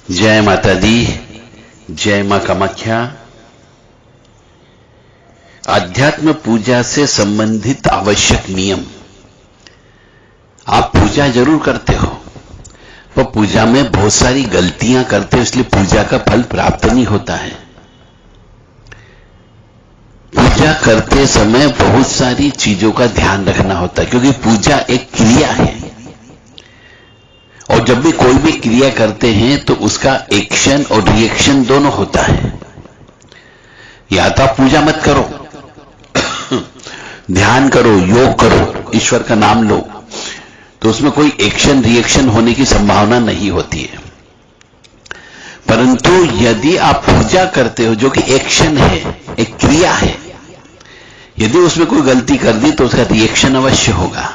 जय माता दी, जय मां कामाख्या। आध्यात्म पूजा से संबंधित आवश्यक नियम। आप पूजा जरूर करते हो, पर पूजा में बहुत सारी गलतियां करते हो, इसलिए पूजा का फल प्राप्त नहीं होता है। पूजा करते समय बहुत सारी चीजों का ध्यान रखना होता है, क्योंकि पूजा एक क्रिया है और जब भी कोई भी क्रिया करते हैं तो उसका एक्शन और रिएक्शन दोनों होता है। या तो आप पूजा मत करो, ध्यान करो, योग करो, ईश्वर का नाम लो, तो उसमें कोई एक्शन रिएक्शन होने की संभावना नहीं होती है। परंतु यदि आप पूजा करते हो जो कि एक्शन है, एक क्रिया है, यदि उसमें कोई गलती कर दी तो उसका रिएक्शन अवश्य होगा।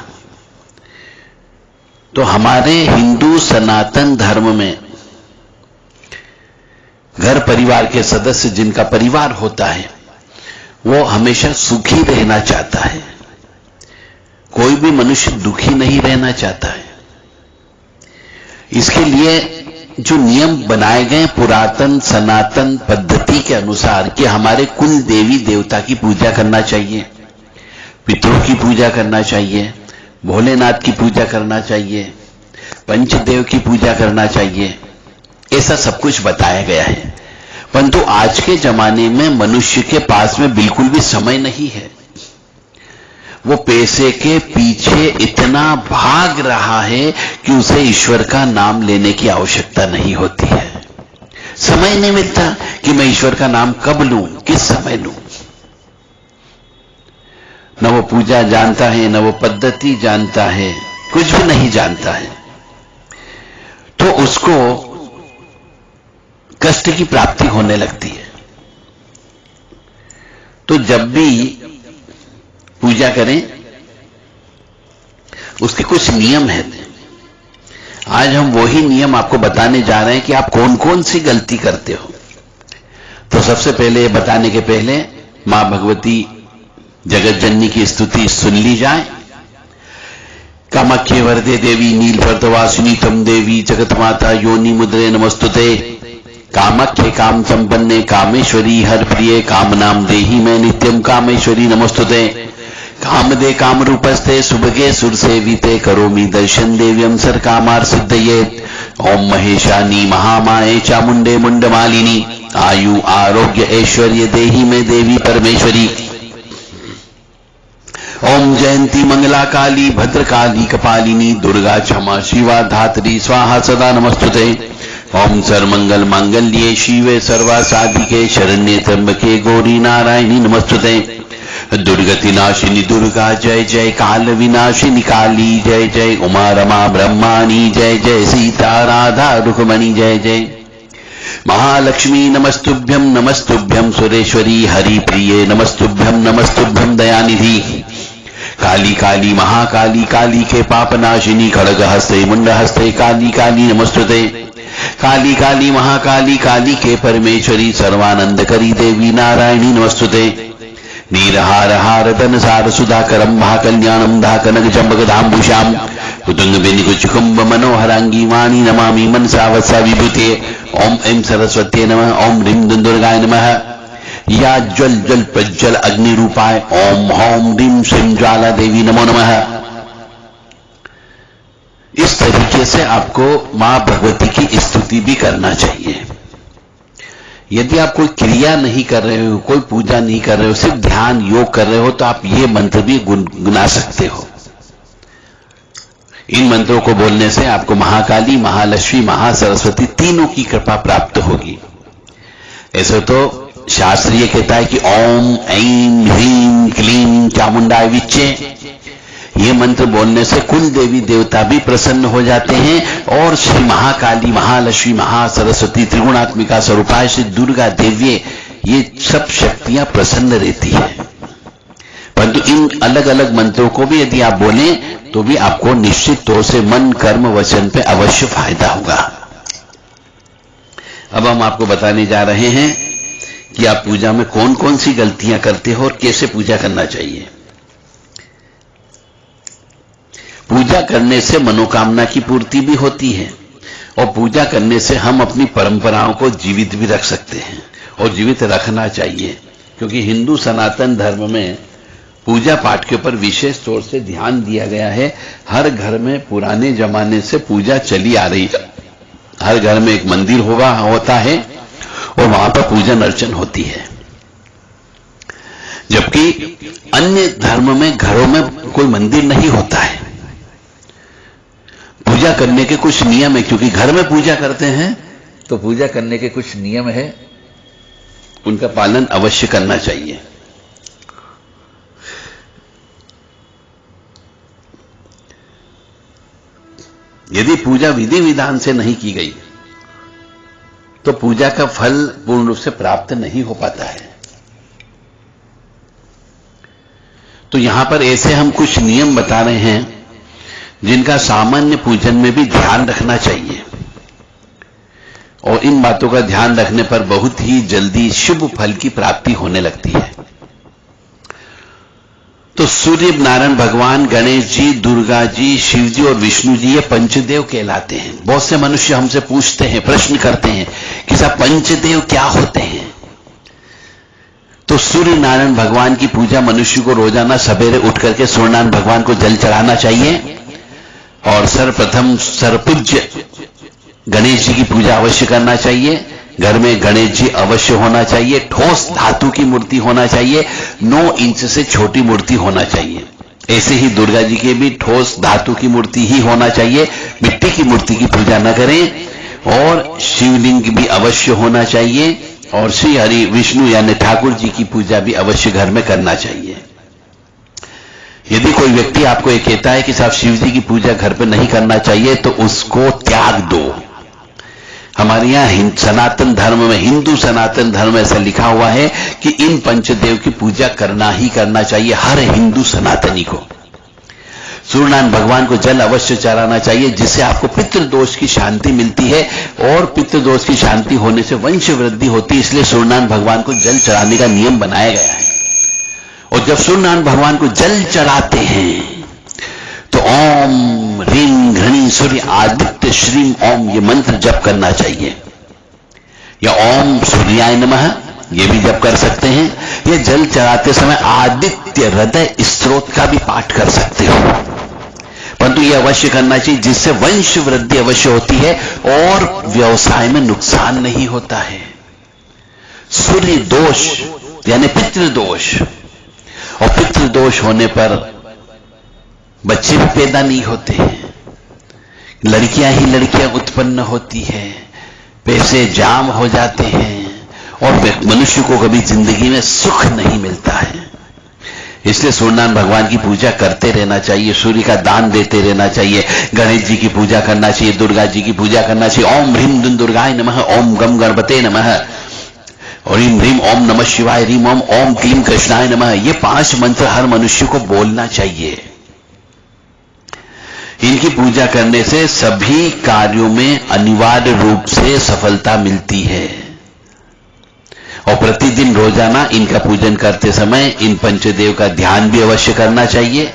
तो हमारे हिंदू सनातन धर्म में घर परिवार के सदस्य, जिनका परिवार होता है, वो हमेशा सुखी रहना चाहता है। कोई भी मनुष्य दुखी नहीं रहना चाहता है। इसके लिए जो नियम बनाए गए पुरातन सनातन पद्धति के अनुसार कि हमारे कुल देवी देवता की पूजा करना चाहिए, पितरों की पूजा करना चाहिए, भोलेनाथ की पूजा करना चाहिए, पंचदेव की पूजा करना चाहिए, ऐसा सब कुछ बताया गया है। परंतु आज के जमाने में मनुष्य के पास में बिल्कुल भी समय नहीं है। वो पैसे के पीछे इतना भाग रहा है कि उसे ईश्वर का नाम लेने की आवश्यकता नहीं होती है। समय नहीं मिलता कि मैं ईश्वर का नाम कब लूं, किस समय लूं। न वो पूजा जानता है, न वो पद्धति जानता है, कुछ भी नहीं जानता है, तो उसको कष्ट की प्राप्ति होने लगती है। तो जब भी पूजा करें उसके कुछ नियम हैं। आज हम वही नियम आपको बताने जा रहे हैं कि आप कौन कौन सी गलती करते हो। तो सबसे पहले बताने के पहले मां भगवती जगत जननी की स्तुति सुन ली जाए। कामाख्ये वरदे देवी नीलपर्वतवासिनी तम देवी जगत माता योनि मुद्रे नमस्तुते। कामाख्ये काम संपन्ने कामेश्वरी हर प्रिय कामनाम देहि मैं नित्यम कामेश्वरी नमस्तुते। कामदे काम रूपस्ते सुभगे सुर सेविते करोमि दर्शन देव्यम सर कामार सिद्धयेत। ओम महेशानी महामाये चामुंडे मुंडमालिनी आयु आरोग्य ऐश्वर्य देहि में देवी परमेश्वरी। ओम जयंती मंगला काली भद्रकाली कपालिनी दुर्गा क्षमा शिवा धात्री स्वाहा सदा नमस्तुते। ओम सर्वमंगल मांगल्ये शिवे सर्वा साधिके शरण्ये त्र्यंबके गौरी नारायणी नमस्तुते। दुर्गति नाशिनी दुर्गा जय जय, काल विनाशिनी काली जय जय, उमा रमा ब्रह्माणी जय जय, सीता राधा रुक्मणी जय जय। महालक्ष्मी नमस्तुभ्यं नमस्तुभ्यं सुरेश्वरी हरि प्रिये नमस्तुभ्यं नमस्तुभ्यं दयानिधि। काली काली महाकाली काली के पापनाशिनी खड़ग हस्ते मुंड हस्ते काली काली नमस्तुते। काली काली महाकाली काली के परमेश्वरी सर्वानंद करी देवी नारायणी नमस्तुते। नीरहार हार धन सार सुधाकरम महाकल्याणम धाकनक चंबक धाम्बुषाम उतंग बेनिकुच कुंभ मनोहरांगी वाणी नमामि मनसा वत्सा विभूते। ओम ऐं सरस्वती नमः। ओम ह्रीं दुर्गाय नमः। या ज्वल जल प्रज्वल अग्नि रूपाय ओम हौम ह्रीं श्रीं ज्वाला देवी नमो नमः। इस तरीके से आपको मां भगवती की स्तुति भी करना चाहिए। यदि आप कोई क्रिया नहीं कर रहे हो, कोई पूजा नहीं कर रहे हो, सिर्फ ध्यान योग कर रहे हो, तो आप ये मंत्र भी गुनगुना सकते हो। इन मंत्रों को बोलने से आपको महाकाली महालक्ष्मी महासरस्वती तीनों की कृपा प्राप्त होगी। ऐसे तो शास्त्रीय कहता है कि ओम ऐं ह्रीं क्लीं चामुंडाय विच्चे, ये मंत्र बोलने से कुल देवी देवता भी प्रसन्न हो जाते हैं और श्री महाकाली महालक्ष्मी महासरस्वती त्रिगुणात्मिका स्वरूपाय श्री दुर्गा देवी, ये सब शक्तियां प्रसन्न रहती है। परंतु इन अलग अलग मंत्रों को भी यदि आप बोलें तो भी आपको निश्चित तौर से मन कर्म वचन पे अवश्य फायदा होगा। अब हम आपको बताने जा रहे हैं कि आप पूजा में कौन कौन सी गलतियां करते हो और कैसे पूजा करना चाहिए। पूजा करने से मनोकामना की पूर्ति भी होती है और पूजा करने से हम अपनी परंपराओं को जीवित भी रख सकते हैं और जीवित रखना चाहिए, क्योंकि हिंदू सनातन धर्म में पूजा पाठ के ऊपर विशेष तौर से ध्यान दिया गया है। हर घर में पुराने जमाने से पूजा चली आ रही है। हर घर में एक मंदिर होता है और वहां पर पूजन अर्चन होती है, जबकि अन्य धर्म में घरों में कोई मंदिर नहीं होता है। पूजा करने के कुछ नियम है, क्योंकि घर में पूजा करते हैं तो पूजा करने के कुछ नियम है, उनका पालन अवश्य करना चाहिए। यदि पूजा विधि विधान से नहीं की गई तो पूजा का फल पूर्ण रूप से प्राप्त नहीं हो पाता है। तो यहां पर ऐसे हम कुछ नियम बता रहे हैं जिनका सामान्य पूजन में भी ध्यान रखना चाहिए, और इन बातों का ध्यान रखने पर बहुत ही जल्दी शुभ फल की प्राप्ति होने लगती है। तो सूर्य नारायण भगवान, गणेश जी, दुर्गा जी, शिव जी और विष्णु जी ये पंचदेव कहलाते हैं। बहुत से मनुष्य हमसे पूछते हैं, प्रश्न करते हैं कि साहब पंचदेव क्या होते हैं? तो सूर्य नारायण भगवान की पूजा मनुष्य को रोजाना सवेरे उठ करके सूर्यनारायण भगवान को जल चढ़ाना चाहिए, और सर्वप्रथम सर्वपूज्य गणेश जी की पूजा अवश्य करना चाहिए। घर में गणेश जी अवश्य होना चाहिए। ठोस धातु की मूर्ति होना चाहिए, 9 इंच से छोटी मूर्ति होना चाहिए। ऐसे ही दुर्गा जी के भी ठोस धातु की मूर्ति ही होना चाहिए, मिट्टी की मूर्ति की पूजा न करें। और शिवलिंग भी अवश्य होना चाहिए, और श्री हरि विष्णु यानी ठाकुर जी की पूजा भी अवश्य घर में करना चाहिए। यदि कोई व्यक्ति आपको ये कहता है कि साहब शिव जी की पूजा घर पे नहीं करना चाहिए, तो उसको त्याग दो। हमारे यहां सनातन धर्म में, हिंदू सनातन धर्म में ऐसा लिखा हुआ है कि इन पंचदेव की पूजा करना ही करना चाहिए हर हिंदू सनातनी को। सूर्यनारायण भगवान को जल अवश्य चढ़ाना चाहिए, जिससे आपको पितृदोष की शांति मिलती है, और पितृदोष की शांति होने से वंश वृद्धि होती है। इसलिए सूर्यनारायण भगवान को जल चढ़ाने का नियम बनाया गया है। और जब सूर्यनारायण भगवान को जल चढ़ाते हैं तो ओम ह्रीं घृणी सूर्य आदित्य श्रीम ओम ये मंत्र जप करना चाहिए, या ओम सूर्याय नमः ये भी जप कर सकते हैं। ये जल चढ़ाते समय आदित्य हृदय स्त्रोत का भी पाठ कर सकते हो, परंतु यह अवश्य करना चाहिए, जिससे वंश वृद्धि अवश्य होती है और व्यवसाय में नुकसान नहीं होता है। सूर्य दोष यानी पितृदोष, और पितृदोष होने पर बच्चे भी पैदा नहीं होते हैं, लड़कियां ही लड़कियां उत्पन्न होती है, पैसे जाम हो जाते हैं, और मनुष्य को कभी जिंदगी में सुख नहीं मिलता है। इसलिए सूर्यनारायण भगवान की पूजा करते रहना चाहिए, सूर्य का दान देते रहना चाहिए, गणेश जी की पूजा करना चाहिए, दुर्गा जी की पूजा करना चाहिए। ओम ह्रीं दुं दुर्गाय नमः, ओम गम गणपते नमः, और ह्रीं ह्रीं ओम नमः शिवाय, ह्रीं ओम ओम क्लीं कृष्णाय नमः। ये 5 मंत्र हर मनुष्य को बोलना चाहिए। इनकी पूजा करने से सभी कार्यों में अनिवार्य रूप से सफलता मिलती है, और प्रतिदिन रोजाना इनका पूजन करते समय इन पंचदेव का ध्यान भी अवश्य करना चाहिए।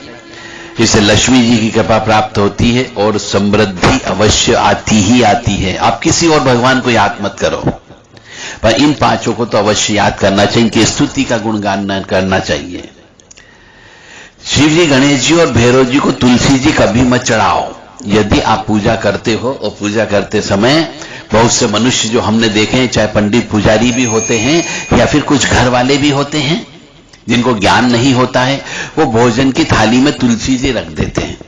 इससे लक्ष्मी जी की कृपा प्राप्त होती है और समृद्धि अवश्य आती ही आती है। आप किसी और भगवान को याद मत करो, पर इन 5 को तो अवश्य याद करना चाहिए, इनकी स्तुति का गुणगान करना चाहिए। शिव जी, गणेश जी और भैरव जी को तुलसी जी कभी मत चढ़ाओ। यदि आप पूजा करते हो और पूजा करते समय बहुत से मनुष्य जो हमने देखे हैं, चाहे पंडित पुजारी भी होते हैं या फिर कुछ घर वाले भी होते हैं, जिनको ज्ञान नहीं होता है, वो भोजन की थाली में तुलसी जी रख देते हैं।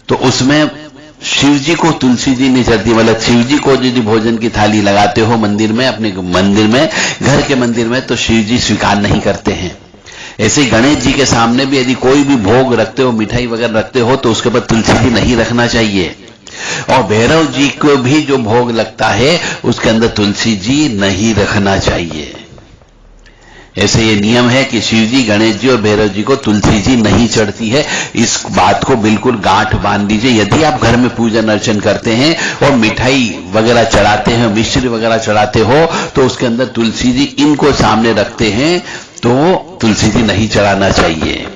तो उसमें शिव जी को तुलसी जी नहीं चढ़ती, मतलब शिव जी को यदि भोजन की थाली लगाते हो मंदिर में, अपने मंदिर में, घर के मंदिर में, तो शिव जी स्वीकार नहीं करते हैं। ऐसे गणेश जी के सामने भी यदि कोई भी भोग रखते हो, मिठाई वगैरह रखते हो, तो उसके ऊपर तुलसी जी नहीं रखना चाहिए। और भैरव जी को भी जो भोग लगता है उसके अंदर तुलसी जी नहीं रखना चाहिए। ऐसे ये नियम है कि शिव जी, गणेश जी और भैरव जी को तुलसी जी नहीं चढ़ती है। इस बात को बिल्कुल गांठ बांध दीजिए। यदि आप घर में पूजन अर्चन करते हैं और मिठाई वगैरह चढ़ाते हैं, मिश्री वगैरह चढ़ाते हो, तो उसके अंदर तुलसी जी इनको सामने रखते हैं, तो तुलसी जी नहीं चढ़ाना चाहिए।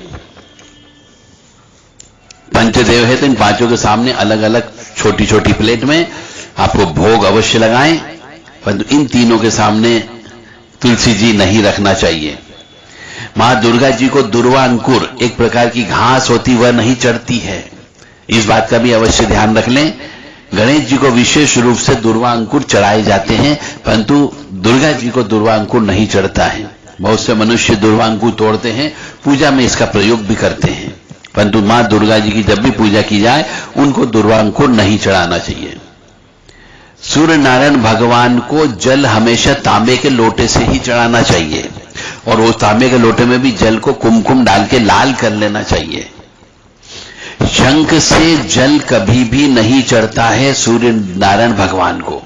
पंचदेव है तो इन 5 के सामने अलग अलग छोटी छोटी प्लेट में आपको भोग अवश्य लगाएं, परंतु इन तीनों के सामने तुलसी जी नहीं रखना चाहिए। मां दुर्गा जी को दुर्वा अंकुर, एक प्रकार की घास होती, वह नहीं चढ़ती है, इस बात का भी अवश्य ध्यान रख लें। गणेश जी को विशेष रूप से दुर्वा अंकुर चढ़ाए जाते हैं, परंतु दुर्गा जी को दुर्वा अंकुर नहीं चढ़ता है। बहुत से मनुष्य दुर्वा अंकुर तोड़ते हैं, पूजा में इसका प्रयोग भी करते हैं, परंतु मां दुर्गा जी की जब भी पूजा की जाए उनको दुर्वा अंकुर नहीं चढ़ाना चाहिए। सूर्य नारायण भगवान को जल हमेशा तांबे के लोटे से ही चढ़ाना चाहिए, और वो तांबे के लोटे में भी जल को कुमकुम डाल के लाल कर लेना चाहिए। शंख से जल कभी भी नहीं चढ़ता है सूर्य नारायण भगवान को।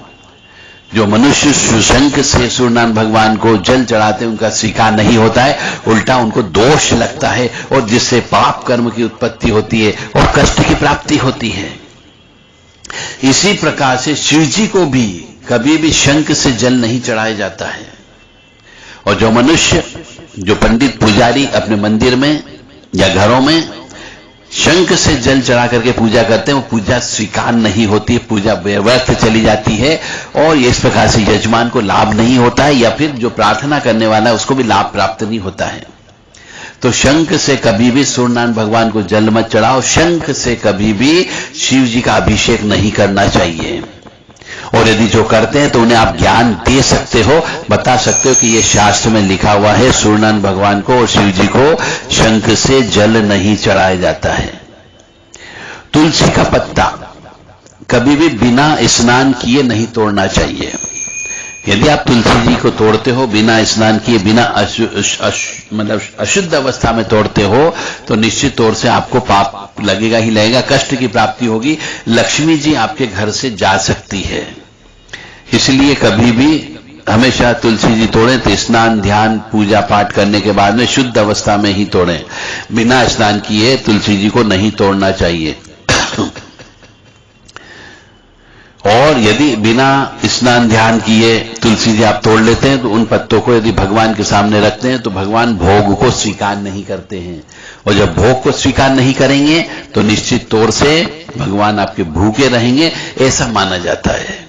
जो मनुष्य शंख से सूर्य नारायण भगवान को जल चढ़ाते हैं उनका स्वीकार नहीं होता है, उल्टा उनको दोष लगता है, और जिससे पाप कर्म की उत्पत्ति होती है और कष्ट की प्राप्ति होती है। इसी प्रकार से शिव जी को भी कभी भी शंख से जल नहीं चढ़ाया जाता है। और जो मनुष्य, जो पंडित पुजारी अपने मंदिर में या घरों में शंख से जल चढ़ा करके पूजा करते हैं, वो पूजा स्वीकार नहीं होती, पूजा व्यर्थ चली जाती है, और इस प्रकार से यजमान को लाभ नहीं होता है, या फिर जो प्रार्थना करने वाला है उसको भी लाभ प्राप्त नहीं होता है। तो शंख से कभी भी सूर्यनारायण भगवान को जल मत चढ़ाओ, शंख से कभी भी शिव जी का अभिषेक नहीं करना चाहिए। और यदि जो करते हैं तो उन्हें आप ज्ञान दे सकते हो, बता सकते हो कि ये शास्त्र में लिखा हुआ है सूर्यनारायण भगवान को और शिव जी को शंख से जल नहीं चढ़ाया जाता है। तुलसी का पत्ता कभी भी बिना स्नान किए नहीं तोड़ना चाहिए। यदि आप तुलसी जी को तोड़ते हो बिना स्नान किए, बिना मतलब अशुद्ध अवस्था में तोड़ते हो, तो निश्चित तौर से आपको पाप लगेगा ही लगेगा, कष्ट की प्राप्ति होगी, लक्ष्मी जी आपके घर से जा सकती है। इसलिए कभी भी हमेशा तुलसी जी तोड़ें तो स्नान ध्यान पूजा पाठ करने के बाद में शुद्ध अवस्था में ही तोड़ें, बिना स्नान किए तुलसी जी को नहीं तोड़ना चाहिए। और यदि बिना स्नान ध्यान किए तुलसी जी आप तोड़ लेते हैं तो उन पत्तों को यदि भगवान के सामने रखते हैं तो भगवान भोग को स्वीकार नहीं करते हैं, और जब भोग को स्वीकार नहीं करेंगे तो निश्चित तौर से भगवान आपके भूखे रहेंगे, ऐसा माना जाता है।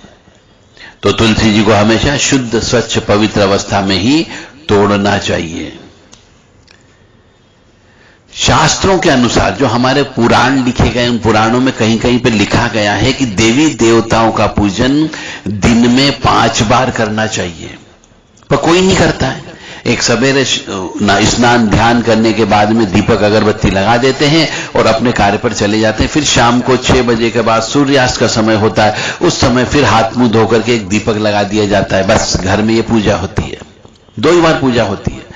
तो तुलसी जी को हमेशा शुद्ध स्वच्छ पवित्र अवस्था में ही तोड़ना चाहिए। शास्त्रों के अनुसार जो हमारे पुराण लिखे गए, उन पुराणों में कहीं कहीं पे लिखा गया है कि देवी देवताओं का पूजन दिन में 5 बार करना चाहिए, पर कोई नहीं करता है। एक सवेरे स्नान ध्यान करने के बाद में दीपक अगरबत्ती लगा देते हैं और अपने कार्य पर चले जाते हैं। फिर शाम को 6 बजे के बाद सूर्यास्त का समय होता है, उस समय फिर हाथ मुंह धोकर के एक दीपक लगा दिया जाता है, बस घर में ये पूजा होती है। 2 ही बार पूजा होती है,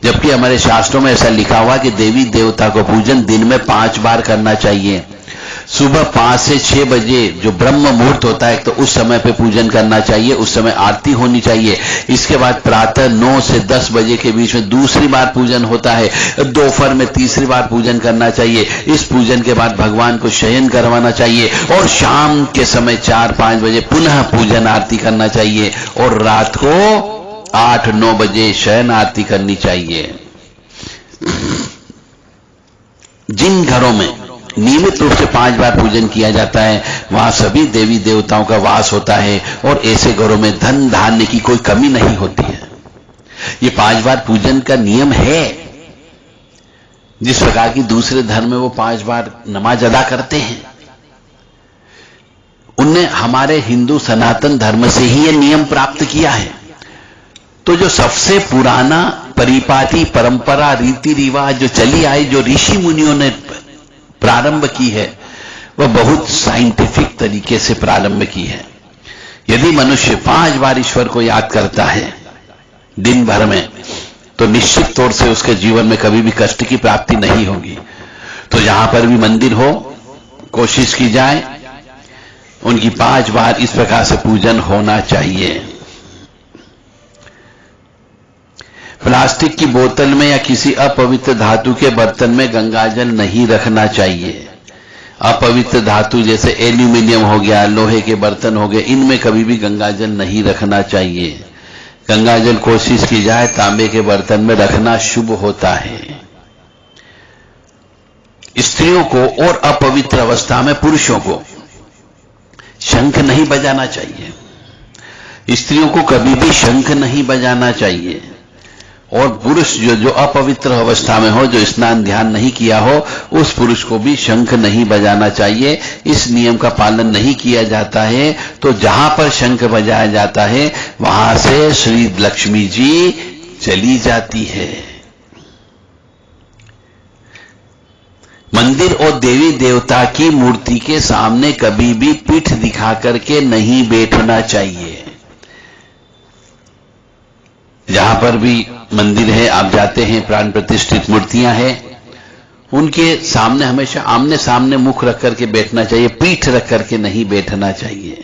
जबकि हमारे शास्त्रों में ऐसा लिखा हुआ कि देवी देवता को पूजन दिन में 5 बार करना चाहिए। सुबह 5 से 6 बजे जो ब्रह्म मुहूर्त होता है तो उस समय पे पूजन करना चाहिए, उस समय आरती होनी चाहिए। इसके बाद प्रातः 9 से 10 बजे के बीच में दूसरी बार पूजन होता है, दोपहर में तीसरी बार पूजन करना चाहिए। इस पूजन के बाद भगवान को शयन करवाना चाहिए, और शाम के समय 4-5 बजे पुनः पूजन आरती करना चाहिए, और रात को 8-9 बजे शयन आरती करनी चाहिए। जिन घरों में नियमित रूप से 5 बार पूजन किया जाता है वहां सभी देवी देवताओं का वास होता है, और ऐसे घरों में धन धान्य की कोई कमी नहीं होती है। ये 5 बार पूजन का नियम है। जिस प्रकार की दूसरे धर्म में वो 5 बार नमाज अदा करते हैं, उनने हमारे हिंदू सनातन धर्म से ही ये नियम प्राप्त किया है। तो जो सबसे पुराना परिपाटी परंपरा रीति रिवाज जो चली आई, जो ऋषि मुनियों ने प्रारंभ की है, वह बहुत साइंटिफिक तरीके से प्रारंभ की है। यदि मनुष्य 5 बार ईश्वर को याद करता है दिन भर में, तो निश्चित तौर से उसके जीवन में कभी भी कष्ट की प्राप्ति नहीं होगी। तो जहां पर भी मंदिर हो, कोशिश की जाए उनकी 5 बार इस प्रकार से पूजन होना चाहिए। प्लास्टिक की बोतल में या किसी अपवित्र धातु के बर्तन में गंगाजल नहीं रखना चाहिए। अपवित्र धातु जैसे एल्यूमिनियम हो गया, लोहे के बर्तन हो गए, इनमें कभी भी गंगाजल नहीं रखना चाहिए। गंगाजल कोशिश की जाए तांबे के बर्तन में रखना शुभ होता है। स्त्रियों को और अपवित्र अवस्था में पुरुषों को शंख नहीं बजाना चाहिए। स्त्रियों को कभी भी शंख नहीं बजाना चाहिए। और पुरुष जो अपवित्र अवस्था में हो, जो स्नान ध्यान नहीं किया हो, उस पुरुष को भी शंख नहीं बजाना चाहिए। इस नियम का पालन नहीं किया जाता है तो जहां पर शंख बजाया जाता है वहां से श्री लक्ष्मी जी चली जाती है। मंदिर और देवी देवता की मूर्ति के सामने कभी भी पीठ दिखा करके नहीं बैठना चाहिए। जहां पर भी मंदिर है, आप जाते हैं, प्राण प्रतिष्ठित मूर्तियां हैं, उनके सामने हमेशा आमने सामने मुख रख करके बैठना चाहिए, पीठ रख करके नहीं बैठना चाहिए।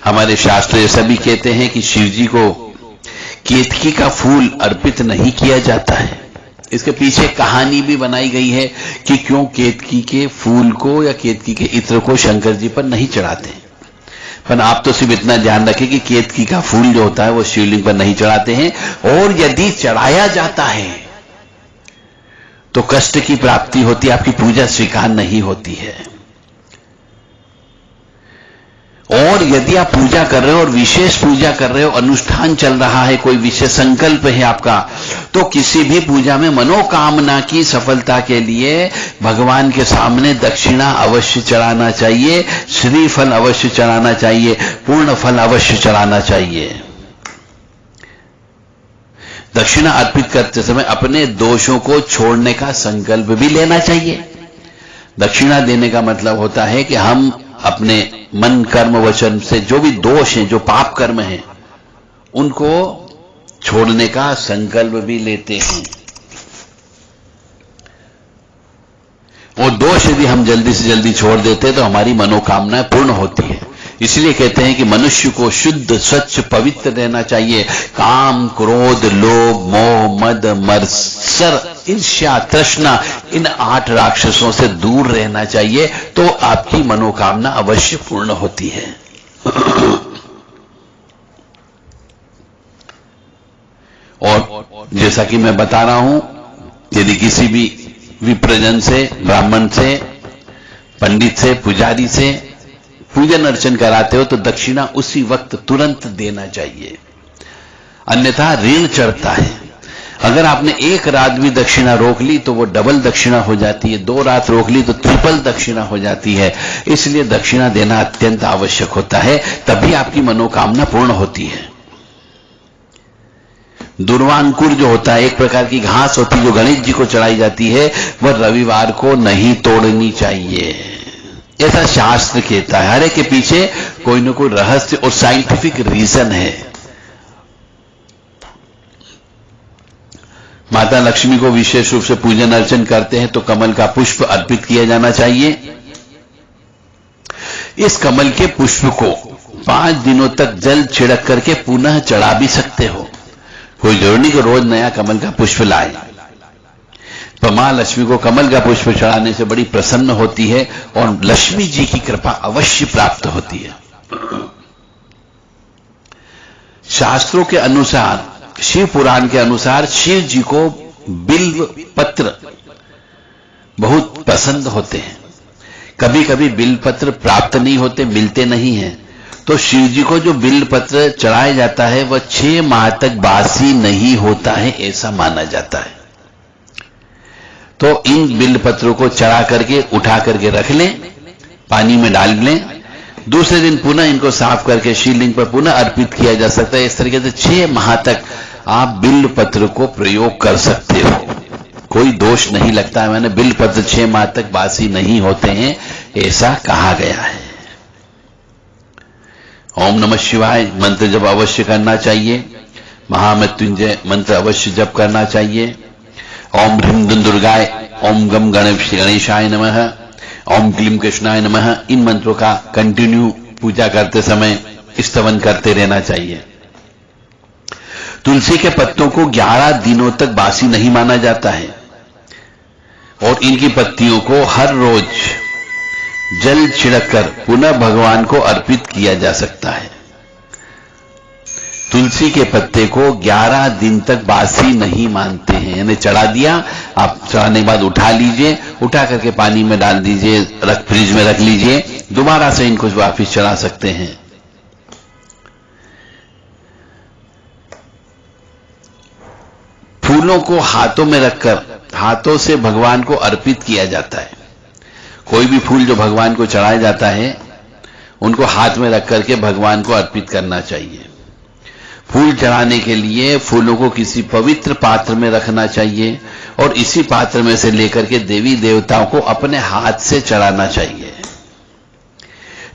हमारे शास्त्र ये सभी कहते हैं कि शिव जी को केतकी का फूल अर्पित नहीं किया जाता है। इसके पीछे कहानी भी बनाई गई है कि क्यों केतकी के फूल को या केतकी के इत्र को शंकर जी पर नहीं चढ़ाते। पर आप तो सिर्फ इतना ध्यान रखें कि केतकी का फूल जो होता है वो शिवलिंग पर नहीं चढ़ाते हैं, और यदि चढ़ाया जाता है तो कष्ट की प्राप्ति होती है, आपकी पूजा स्वीकार नहीं होती है। और यदि आप पूजा कर रहे हो और विशेष पूजा कर रहे हो, अनुष्ठान चल रहा है, कोई विशेष संकल्प है आपका, तो किसी भी पूजा में मनोकामना की सफलता के लिए भगवान के सामने दक्षिणा अवश्य चढ़ाना चाहिए, श्रीफल अवश्य चढ़ाना चाहिए, पूर्ण फल अवश्य चढ़ाना चाहिए। दक्षिणा अर्पित करते समय अपने दोषों को छोड़ने का संकल्प भी लेना चाहिए। दक्षिणा देने का मतलब होता है कि हम अपने मन कर्म वचन से जो भी दोष हैं, जो पाप कर्म हैं, उनको छोड़ने का संकल्प भी लेते हैं। और दोष यदि हम जल्दी से जल्दी छोड़ देते हैं तो हमारी मनोकामनाएं पूर्ण होती है। इसलिए कहते हैं कि मनुष्य को शुद्ध स्वच्छ पवित्र रहना चाहिए। काम, क्रोध, लोभ, मोह, मद, मत्सर, ईर्ष्या, तृष्णा, इन 8 राक्षसों से दूर रहना चाहिए, तो आपकी मनोकामना अवश्य पूर्ण होती है। और जैसा कि मैं बता रहा हूं, यदि किसी भी विप्रजन से, ब्राह्मण से, पंडित से, पुजारी से पूजन अर्चन कराते हो तो दक्षिणा उसी वक्त तुरंत देना चाहिए, अन्यथा ऋण चढ़ता है। अगर आपने 1 रात भी दक्षिणा रोक ली तो वो डबल दक्षिणा हो जाती है, 2 रात रोक ली तो ट्रिपल दक्षिणा हो जाती है। इसलिए दक्षिणा देना अत्यंत आवश्यक होता है, तभी आपकी मनोकामना पूर्ण होती है। दुर्वांकुर जो होता है, एक प्रकार की घास होती है जो गणेश जी को चढ़ाई जाती है, वह रविवार को नहीं तोड़नी चाहिए, ऐसा शास्त्र कहता है। हर एक के पीछे कोई न कोई रहस्य और साइंटिफिक रीजन है। माता लक्ष्मी को विशेष रूप से पूजन अर्चन करते हैं तो कमल का पुष्प अर्पित किया जाना चाहिए। इस कमल के पुष्प को 5 दिनों तक जल छिड़क करके पुनः चढ़ा भी सकते हो, कोई जरूरी नहीं कि रोज नया कमल का पुष्प लाए। तो मां लक्ष्मी को कमल का पुष्प चढ़ाने से बड़ी प्रसन्न होती है और लक्ष्मी जी की कृपा अवश्य प्राप्त होती है। शास्त्रों के अनुसार, शिव पुराण के अनुसार, शिव जी को बिल्व पत्र बहुत पसंद होते हैं। कभी कभी बिल्व पत्र प्राप्त नहीं होते, मिलते नहीं हैं, तो शिव जी को जो बिल्व पत्र चढ़ाया जाता है वह 6 माह तक बासी नहीं होता है, ऐसा माना जाता है। तो इन बिल्व पत्रों को चढ़ा करके उठा करके रख लें, पानी में डाल लें, दूसरे दिन पुनः इनको साफ करके शिवलिंग पर पुनः अर्पित किया जा सकता है। इस तरीके से 6 माह तक आप बिल्व पत्र को प्रयोग कर सकते हो, कोई दोष नहीं लगता है। मैंने बिल्व पत्र 6 माह तक बासी नहीं होते हैं, ऐसा कहा गया है। ओम नमः शिवाय मंत्र जप अवश्य करना चाहिए। महामृत्युंजय मंत्र अवश्य जप करना चाहिए। ओम ह्रीं दुर्गाय, ओम गम गणेशाय नमः, ओम क्लीम कृष्णाय नमः, इन मंत्रों का कंटिन्यू पूजा करते समय स्तवन करते रहना चाहिए। तुलसी के पत्तों को 11 दिनों तक बासी नहीं माना जाता है और इनकी पत्तियों को हर रोज जल छिड़ककर पुनः भगवान को अर्पित किया जा सकता है। तुलसी के पत्ते को 11 दिन तक बासी नहीं मानते हैं। हैं, यानी चढ़ा दिया, आप चढ़ाने के बाद उठा लीजिए, उठा करके पानी में डाल दीजिए, फ्रिज में रख लीजिए, दोबारा से इनको वापिस चढ़ा सकते हैं। फूलों को हाथों में रखकर हाथों से भगवान को अर्पित किया जाता है। कोई भी फूल जो भगवान को चढ़ाया जाता है उनको हाथ में रख करके भगवान को अर्पित करना चाहिए। फूल चढ़ाने के लिए फूलों को किसी पवित्र पात्र में रखना चाहिए और इसी पात्र में से लेकर के देवी देवताओं को अपने हाथ से चढ़ाना चाहिए।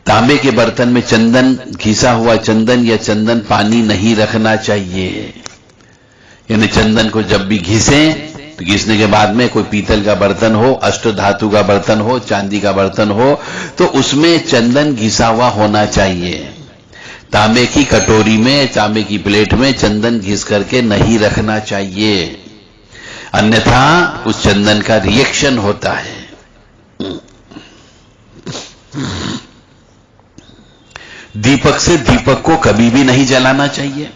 तांबे के बर्तन में चंदन, घिसा हुआ चंदन या चंदन पानी नहीं रखना चाहिए। यानी चंदन को जब भी घिसें तो घिसने के बाद में कोई पीतल का बर्तन हो, अष्ट धातु का बर्तन हो, चांदी का बर्तन हो, तो उसमें चंदन घिसा हुआ होना चाहिए। तांबे की कटोरी में, तांबे की प्लेट में चंदन घिस करके नहीं रखना चाहिए, अन्यथा उस चंदन का रिएक्शन होता है। दीपक से दीपक को कभी भी नहीं जलाना चाहिए।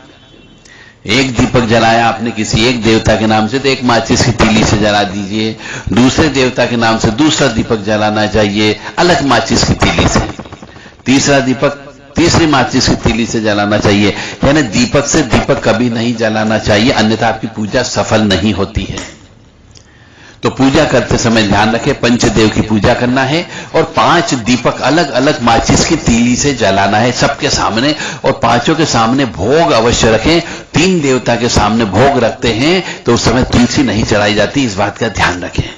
एक दीपक जलाया आपने किसी एक देवता के नाम से तो एक माचिस की तीली से जला दीजिए, दूसरे देवता के नाम से दूसरा दीपक जलाना चाहिए अलग माचिस की तीली से, तीसरा दीपक तीसरी माचिस की तीली से जलाना चाहिए। यानी दीपक से दीपक कभी नहीं जलाना चाहिए, अन्यथा आपकी पूजा सफल नहीं होती है। तो पूजा करते समय ध्यान रखें, पंचदेव की पूजा करना है और 5 दीपक अलग अलग माचिस की तीली से जलाना है सबके सामने, और पांचों के सामने भोग अवश्य रखें। 3 देवता के सामने भोग रखते हैं तो उस समय तुलसी नहीं चढ़ाई जाती, इस बात का ध्यान रखें।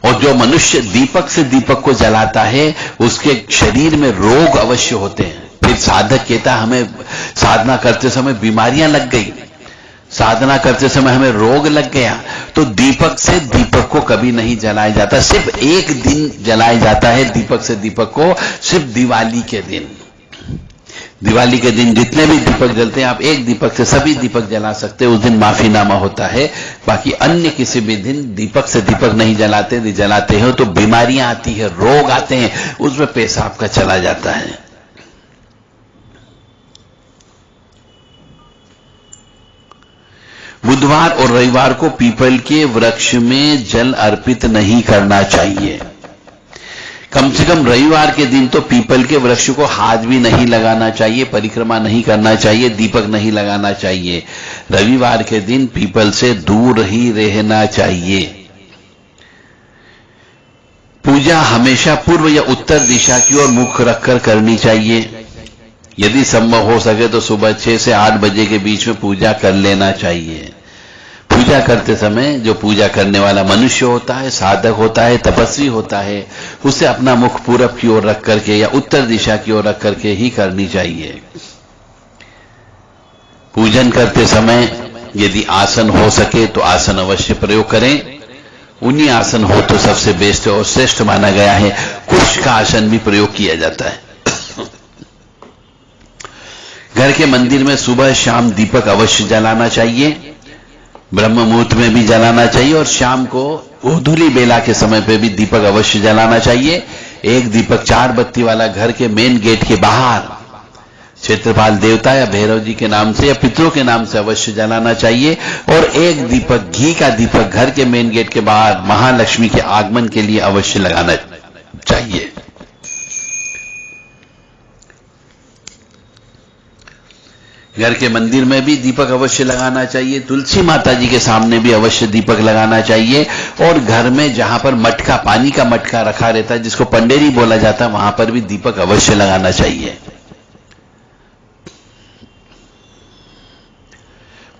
और जो मनुष्य दीपक से दीपक को जलाता है उसके शरीर में रोग अवश्य होते हैं। फिर साधक कहता हमें साधना करते समय बीमारियां लग गई, साधना करते समय हमें रोग लग गया। तो दीपक से दीपक को कभी नहीं जलाया जाता, सिर्फ एक दिन जलाया जाता है दीपक से दीपक को, सिर्फ दिवाली के दिन। दिवाली के दिन जितने भी दीपक जलते हैं, आप एक दीपक से सभी दीपक जला सकते हैं, उस दिन माफीनामा होता है। बाकी अन्य किसी भी दिन दीपक से दीपक नहीं जलाते, जलाते हो तो बीमारियां आती है, रोग आते हैं, उसमें पैसा आपका चला जाता है। बुधवार और रविवार को पीपल के वृक्ष में जल अर्पित नहीं करना चाहिए। कम से कम रविवार के दिन तो पीपल के वृक्ष को हाथ भी नहीं लगाना चाहिए, परिक्रमा नहीं करना चाहिए, दीपक नहीं लगाना चाहिए। रविवार के दिन पीपल से दूर ही रहना चाहिए। पूजा हमेशा पूर्व या उत्तर दिशा की ओर मुख रखकर करनी चाहिए। यदि संभव हो सके तो सुबह 6 से 8 बजे के बीच में पूजा कर लेना चाहिए। पूजा करते समय जो पूजा करने वाला मनुष्य होता है, साधक होता है, तपस्वी होता है, उसे अपना मुख पूरब की ओर रख करके या उत्तर दिशा की ओर रख करके ही करनी चाहिए। पूजन करते समय यदि आसन हो सके तो आसन अवश्य प्रयोग करें। उन्हीं आसन हो तो सबसे बेस्ट और श्रेष्ठ माना गया है। कुश का आसन भी प्रयोग किया जाता है। घर के मंदिर में सुबह शाम दीपक अवश्य जलाना चाहिए, ब्रह्म मुहूर्त में भी जलाना चाहिए और शाम को गोधूली बेला के समय पे भी दीपक अवश्य जलाना चाहिए। एक दीपक 4 बत्ती वाला घर के मेन गेट के बाहर क्षेत्रपाल देवता या भैरव जी के नाम से या पितरों के नाम से अवश्य जलाना चाहिए, और एक दीपक घी का दीपक घर के मेन गेट के बाहर महालक्ष्मी के आगमन के लिए अवश्य लगाना चाहिए। घर के मंदिर में भी दीपक अवश्य लगाना चाहिए, तुलसी माता जी के सामने भी अवश्य दीपक लगाना चाहिए, और घर में जहां पर मटका, पानी का मटका रखा रहता है जिसको पंडेरी बोला जाता है, वहां पर भी दीपक अवश्य लगाना चाहिए।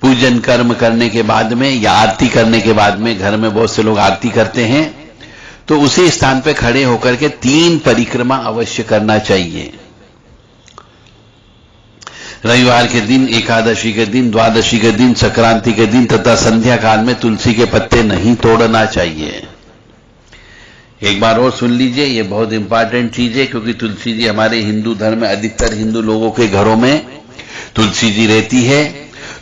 पूजन कर्म करने के बाद में या आरती करने के बाद में, घर में बहुत से लोग आरती करते हैं, तो उसी स्थान पर खड़े होकर के 3 परिक्रमा अवश्य करना चाहिए। रविवार के दिन, एकादशी के दिन, द्वादशी के दिन, संक्रांति के दिन तथा संध्या काल में तुलसी के पत्ते नहीं तोड़ना चाहिए। एक बार और सुन लीजिए, ये बहुत इंपॉर्टेंट चीज है, क्योंकि तुलसी जी हमारे हिंदू धर्म में अधिकतर हिंदू लोगों के घरों में तुलसी जी रहती है।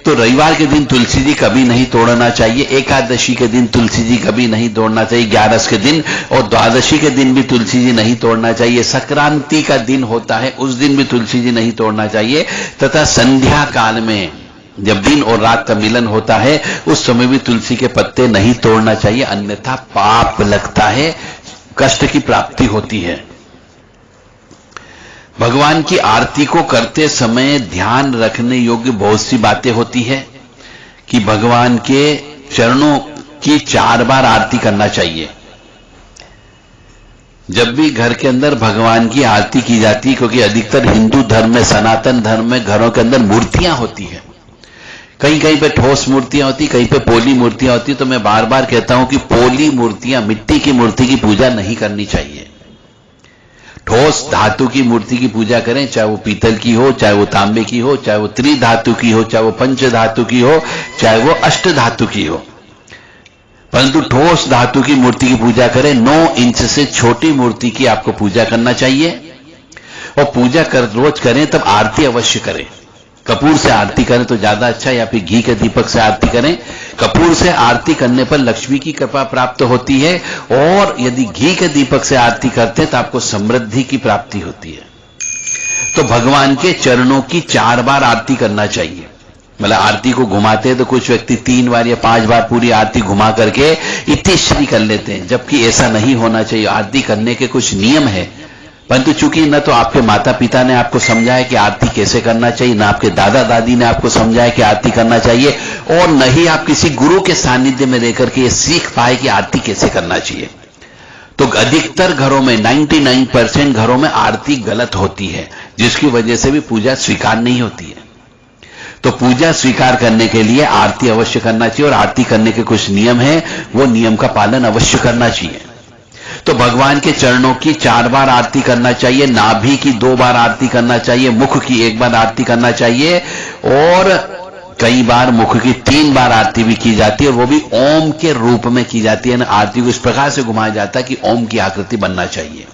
तो रविवार के दिन तुलसी जी कभी नहीं तोड़ना चाहिए, एकादशी के दिन तुलसी जी कभी नहीं तोड़ना चाहिए, 11 के दिन और द्वादशी के दिन भी तुलसी जी नहीं तोड़ना चाहिए। संक्रांति का दिन होता है उस दिन भी तुलसी जी नहीं तोड़ना चाहिए, तथा संध्या काल में जब दिन और रात का मिलन होता है उस समय भी तुलसी के पत्ते नहीं तोड़ना चाहिए, अन्यथा पाप लगता है, कष्ट की प्राप्ति होती है। भगवान की आरती को करते समय ध्यान रखने योग्य बहुत सी बातें होती है कि भगवान के चरणों की 4 बार आरती करना चाहिए। जब भी घर के अंदर भगवान की आरती की जाती है, क्योंकि अधिकतर हिंदू धर्म में, सनातन धर्म में घरों के अंदर मूर्तियां होती है, कहीं कहीं पे ठोस मूर्तियां होती, कहीं पे पोली मूर्तियां होती। तो मैं बार बार कहता हूं कि पोली मूर्तियां, मिट्टी की मूर्ति की पूजा नहीं करनी चाहिए। ठोस धातु की मूर्ति की पूजा करें, चाहे वो पीतल की हो, चाहे वो तांबे की हो, चाहे वो त्रिधातु की हो, चाहे वो पंच धातु की हो, चाहे वो अष्ट धातु की हो, परंतु ठोस धातु की मूर्ति की पूजा करें। 9 इंच से छोटी मूर्ति की आपको पूजा करना चाहिए। और पूजा रोज करें तब आरती अवश्य करें। कपूर से आरती करें तो ज्यादा अच्छा, या फिर घी के दीपक से आरती करें। कपूर से आरती करने पर लक्ष्मी की कृपा प्राप्त होती है, और यदि घी के दीपक से आरती करते हैं तो आपको समृद्धि की प्राप्ति होती है। तो भगवान के चरणों की 4 बार आरती करना चाहिए। मतलब आरती को घुमाते हैं तो कुछ व्यक्ति 3 बार या 5 बार पूरी आरती घुमा करके इतिश्री कर लेते हैं, जबकि ऐसा नहीं होना चाहिए। आरती करने के कुछ नियम है, परंतु चूंकि न तो आपके माता पिता ने आपको समझाया कि आरती कैसे करना चाहिए, ना आपके दादा दादी ने आपको समझाया कि आरती करना चाहिए, और न ही आप किसी गुरु के सानिध्य में रहकर के ये सीख पाए कि आरती कैसे करना चाहिए। तो अधिकतर घरों में 99% घरों में आरती गलत होती है, जिसकी वजह से भी पूजा स्वीकार नहीं होती है। तो पूजा स्वीकार करने के लिए आरती अवश्य करना चाहिए, और आरती करने के कुछ नियम हैं, वो नियम का पालन अवश्य करना चाहिए। तो भगवान के चरणों की 4 बार आरती करना चाहिए, नाभि की 2 बार आरती करना चाहिए, मुख की 1 बार आरती करना चाहिए, और कई बार मुख की 3 बार आरती भी की जाती है, और वो भी ओम के रूप में की जाती है ना। आरती को इस प्रकार से घुमाया जाता है कि ओम की आकृति बनना चाहिए।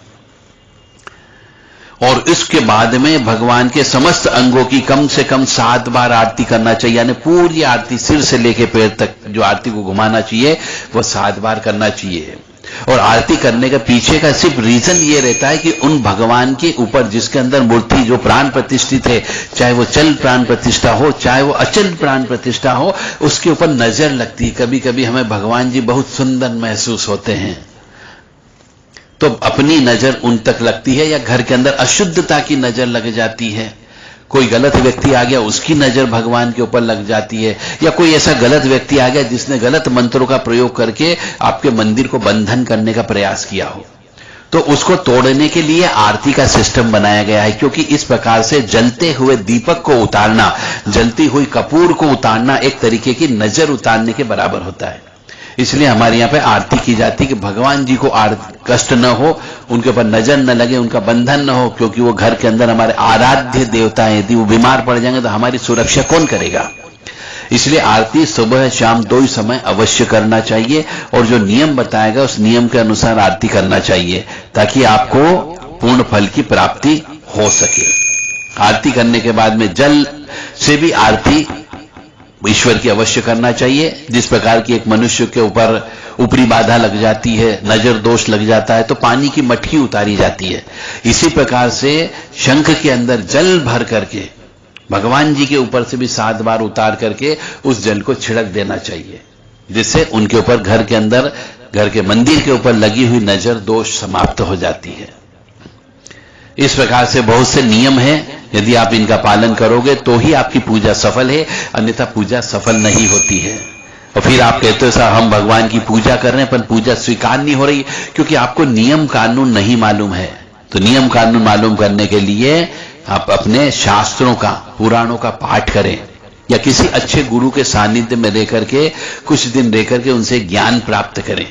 और इसके बाद में भगवान के समस्त अंगों की कम से कम 7 बार आरती करना चाहिए, यानी पूरी आरती सिर से लेकर पैर तक जो आरती को घुमाना चाहिए वो 7 बार करना चाहिए। और आरती करने के पीछे का सिर्फ रीजन ये रहता है कि उन भगवान के ऊपर जिसके अंदर मूर्ति जो प्राण प्रतिष्ठित है, चाहे वो चल प्राण प्रतिष्ठा हो, चाहे वो अचल प्राण प्रतिष्ठा हो, उसके ऊपर नजर लगती है। कभी कभी हमें भगवान जी बहुत सुंदर महसूस होते हैं तो अपनी नजर उन तक लगती है, या घर के अंदर अशुद्धता की नजर लग जाती है, कोई गलत व्यक्ति आ गया उसकी नजर भगवान के ऊपर लग जाती है, या कोई ऐसा गलत व्यक्ति आ गया जिसने गलत मंत्रों का प्रयोग करके आपके मंदिर को बंधन करने का प्रयास किया हो, तो उसको तोड़ने के लिए आरती का सिस्टम बनाया गया है। क्योंकि इस प्रकार से जलते हुए दीपक को उतारना, जलती हुई कपूर को उतारना एक तरीके की नजर उतारने के बराबर होता है। इसलिए हमारे यहाँ पे आरती की जाती है कि भगवान जी को कष्ट न हो, उनके ऊपर नजर न लगे, उनका बंधन न हो, क्योंकि वो घर के अंदर हमारे आराध्य देवता हैं। यदि वो बीमार पड़ जाएंगे तो हमारी सुरक्षा कौन करेगा? इसलिए आरती सुबह शाम 2 ही समय अवश्य करना चाहिए, और जो नियम बताएगा उस नियम के अनुसार आरती करना चाहिए, ताकि आपको पूर्ण फल की प्राप्ति हो सके। आरती करने के बाद में जल से भी आरती ईश्वर की अवश्य करना चाहिए। जिस प्रकार की एक मनुष्य के ऊपर ऊपरी बाधा लग जाती है, नजर दोष लग जाता है, तो पानी की मटकी उतारी जाती है, इसी प्रकार से शंख के अंदर जल भर करके भगवान जी के ऊपर से भी 7 बार उतार करके उस जल को छिड़क देना चाहिए, जिससे उनके ऊपर घर के अंदर, घर के मंदिर के ऊपर लगी हुई नजर दोष समाप्त हो जाती है। इस प्रकार से बहुत से नियम हैं, यदि आप इनका पालन करोगे तो ही आपकी पूजा सफल है, अन्यथा पूजा सफल नहीं होती है। और फिर आप कहते हो साहब हम भगवान की पूजा कर रहे हैं पर पूजा स्वीकार नहीं हो रही, क्योंकि आपको नियम कानून नहीं मालूम है। तो नियम कानून मालूम करने के लिए आप अपने शास्त्रों का, पुराणों का पाठ करें, या किसी अच्छे गुरु के सानिध्य में रह करके कुछ दिन रह करके उनसे ज्ञान प्राप्त करें,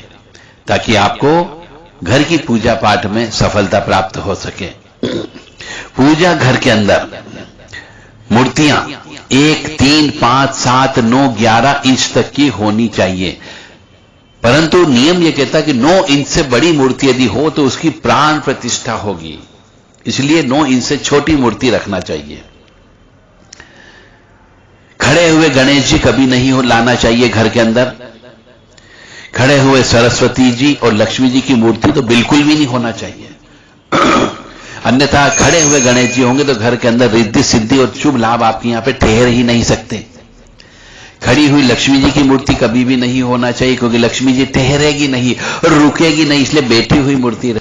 ताकि आपको घर की पूजा पाठ में सफलता प्राप्त हो सके। पूजा घर के अंदर मूर्तियां 1, 3, 5, 7, 9, 11 इंच तक की होनी चाहिए, परंतु नियम यह कहता है कि 9 इंच से बड़ी मूर्ति यदि हो तो उसकी प्राण प्रतिष्ठा होगी, इसलिए 9 इंच से छोटी मूर्ति रखना चाहिए। खड़े हुए गणेश जी कभी नहीं लाना चाहिए घर के अंदर। खड़े हुए सरस्वती जी और लक्ष्मी जी की मूर्ति तो बिल्कुल भी नहीं होना चाहिए। अन्यथा खड़े हुए गणेश जी होंगे तो घर के अंदर रिद्धि सिद्धि और शुभ लाभ आपके यहां पे ठहर ही नहीं सकते। खड़ी हुई लक्ष्मी जी की मूर्ति कभी भी नहीं होना चाहिए, क्योंकि लक्ष्मी जी ठहरेगी नहीं और रुकेगी नहीं, इसलिए बैठी हुई मूर्ति